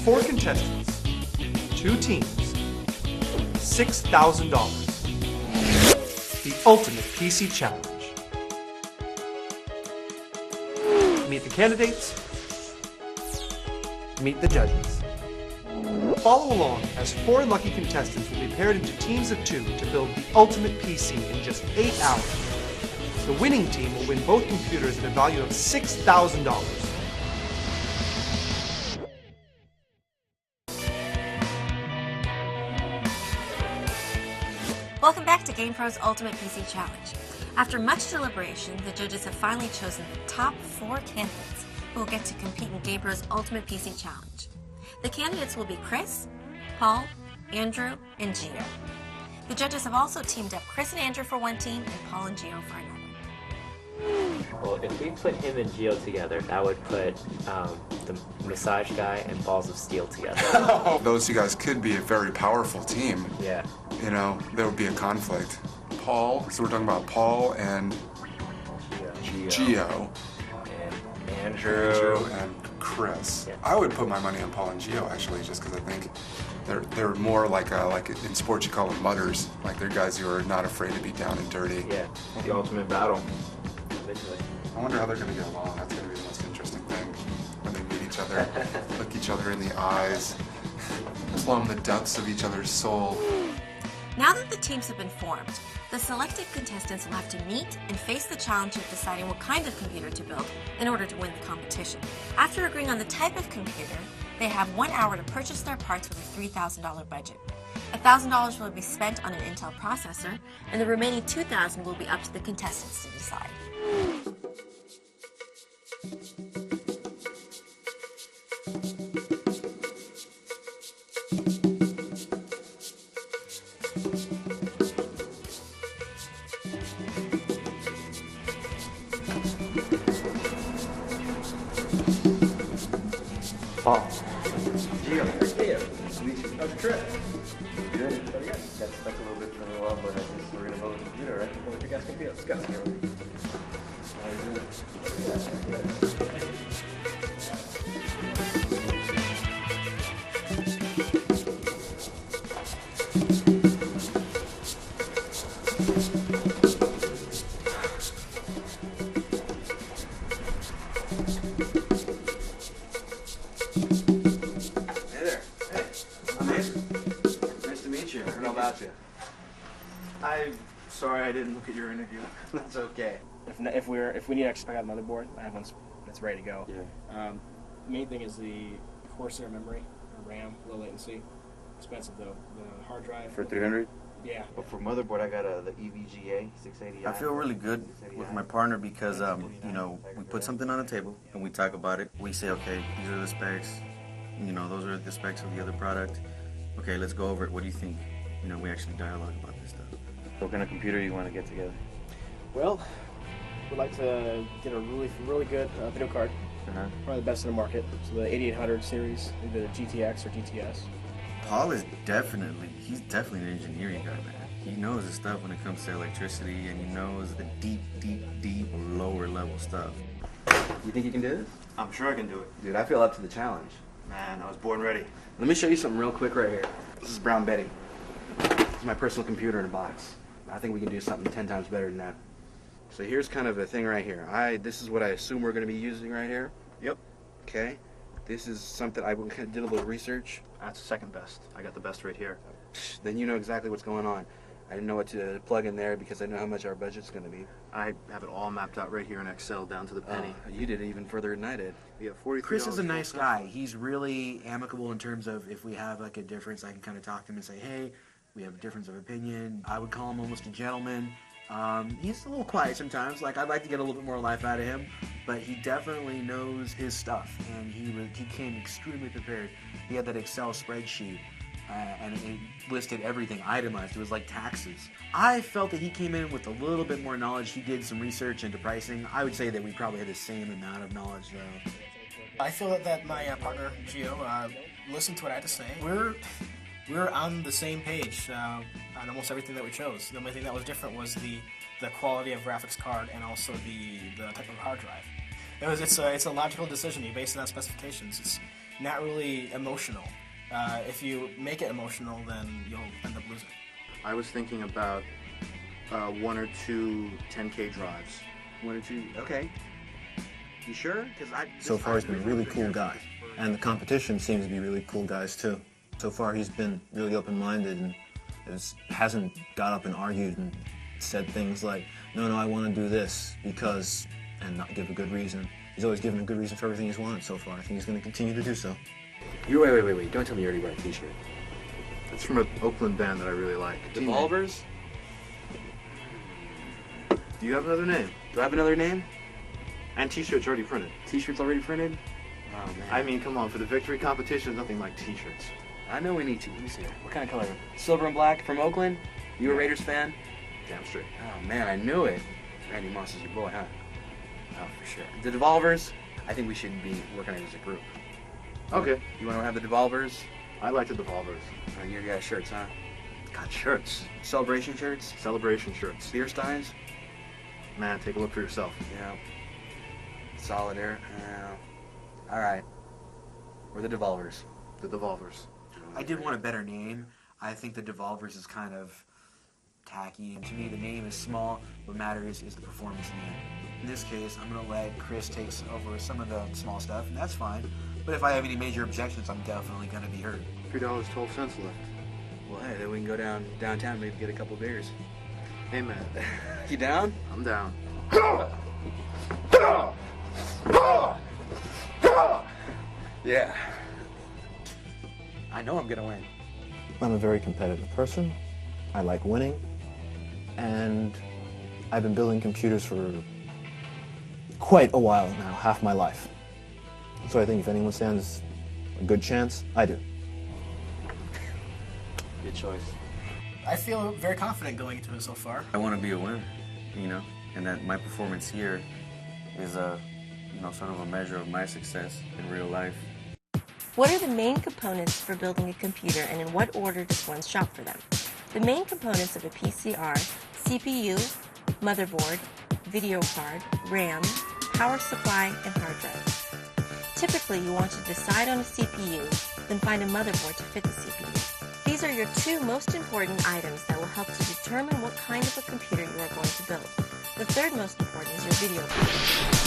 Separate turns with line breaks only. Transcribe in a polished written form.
4 contestants, 2 teams, $6,000. The ultimate PC challenge. Meet the candidates. Meet the judges. Follow along as 4 lucky contestants will be paired into teams of 2 to build the ultimate PC in just 8 hours. The winning team will win both computers at a value of $6,000.
Welcome back to GamePro's Ultimate PC Challenge. After much deliberation, the judges have finally chosen the top 4 candidates who will get to compete in GamePro's Ultimate PC Challenge. The candidates will be Chris, Paul, Andrew, and Gio. The judges have also teamed up Chris and Andrew for one team and Paul and Gio for another.
Well, if we put him and Gio together, that would put the massage guy and Balls of Steel together.
Those 2 guys could be a very powerful team.
Yeah.
You know, there would be a conflict. Paul, so we're talking about Paul and Gio.
And Andrew.
And Chris.
Yeah.
I would put my money on Paul and Gio, actually, just because I think they're more like in sports you call them mutters. Like they're guys who are not afraid to be down and dirty.
Yeah. The ultimate battle. Eventually.
I wonder how they're going to get along. That's going to be the most interesting thing. When they meet each other, look each other in the eyes, plumb the depths of each other's soul.
Now that the teams have been formed, the selected contestants will have to meet and face the challenge of deciding what kind of computer to build in order to win the competition. After agreeing on the type of computer, they have 1 hour to purchase their parts with a $3,000 budget. $1,000 will be spent on an Intel processor, and the remaining $2,000 will be up to the contestants to decide.
Paul.
Gio. Hey, nice to meet you. How's your trip? Good. Pretty good. Got stuck a little bit for a while, but I guess we're going to build a computer, right? What you guys compete? Let's go.
I'm sorry I didn't look at your interview.
That's okay.
If we need extra, I got a motherboard. I have one that's ready to go.
Yeah.
Main thing is the Corsair memory, or RAM, low latency. Expensive though. The hard drive
For 300?
Yeah.
But for motherboard, I got the EVGA 680.
I feel really good with my partner because, you know, we put something on the table and we talk about it. We say, okay, these are the specs. You know, those are the specs of the other product. Okay, let's go over it. What do you think? You know, we actually dialogue about this stuff.
What kind of computer you want to get together?
Well, we'd like to get a really good video card. Probably the best in the market. So the 8800 series, either GTX or GTS.
Paul is he's definitely an engineering guy, man. He knows his stuff when it comes to electricity, and he knows the deep, lower level stuff.
You think you can do this?
I'm sure I can do it.
Dude, I feel up to the challenge.
Man, I was born ready.
Let me show you something real quick right here. This is Brown Betty. This is my personal computer in a box. I think we can do something 10 times better than that. So here's kind of a thing right here. This is what I assume we're going to be using right here.
Yep.
Okay. This is something I did a little research.
That's the second best. I got the best right here.
Then you know exactly what's going on. I didn't know what to plug in there because I know how much our budget's going to be.
I have it all mapped out right here in Excel down to the penny.
You did it even further than I did.
We have 43.
Chris is a nice guy. He's really amicable in terms of if we have like a difference, I can kind of talk to him and say, hey, we have a difference of opinion. I would call him almost a gentleman. He's a little quiet sometimes. Like, I'd like to get a little bit more life out of him, but he definitely knows his stuff, and he came extremely prepared. He had that Excel spreadsheet, and it listed everything itemized. It was like taxes. I felt that he came in with a little bit more knowledge. He did some research into pricing. I would say that we probably had the same amount of knowledge, though.
I feel that my partner, Gio, listened to what I had to say. We're on the same page on almost everything that we chose. The only thing that was different was the quality of graphics card and also the type of hard drive. It's a logical decision. You base it on specifications. not really emotional. If you make it emotional, then you'll end up losing.
I was thinking about 1 or 2 10K drives.
1 or 2, okay. You sure? Because
So far, he's been a really cool guy. And the competition seems to be really cool guys, too. So far, he's been really open-minded and hasn't got up and argued and said things like, no, I want to do this because, and not give a good reason. He's always given a good reason for everything he's wanted so far. I think he's going to continue to do so.
Wait. Don't tell me you already wear a t-shirt.
It's from an Oakland band that I really like.
Devolvers?
Do you have another name?
Do I have another name?
And t-shirts already printed.
T-shirts already printed? Oh, man.
I mean, come on, for the victory competition, nothing like t-shirts.
I know we need to. Let me see. What kind of color? Silver and black from Oakland? You a Raiders fan?
Damn straight.
Oh, man, I knew it. Randy Moss is your boy, huh? Oh, for sure. The Devolvers, I think we should be working as a group.
Okay.
You want to have the Devolvers?
I like the Devolvers.
Oh, you got shirts, huh?
Got shirts.
Celebration shirts?
Celebration shirts.
Beer steins?
Man, take a look for yourself.
Yeah. Solidaire. All right. We're the Devolvers.
The Devolvers.
I did want a better name. I think the Devolvers is kind of tacky. And to me, the name is small. What matters is the performance in the end. In this case, I'm going to let Chris take over some of the small stuff, and that's fine. But if I have any major objections, I'm definitely going to be heard.
$3.12 left.
Well, hey, then we can go downtown, maybe get a couple beers.
Hey, man.
You down?
I'm down.
Yeah. I know I'm gonna win.
I'm a very competitive person. I like winning. And I've been building computers for quite a while now, half my life. So I think if anyone stands a good chance, I do.
Good choice.
I feel very confident going into it so far.
I want to be a winner, and that my performance here is sort of a measure of my success in real life.
What are the main components for building a computer, and in what order does one shop for them? The main components of a PC are CPU, motherboard, video card, RAM, power supply, and hard drive. Typically, you want to decide on a CPU, then find a motherboard to fit the CPU. These are your two most important items that will help to determine what kind of a computer you are going to build. The third most important is your video card.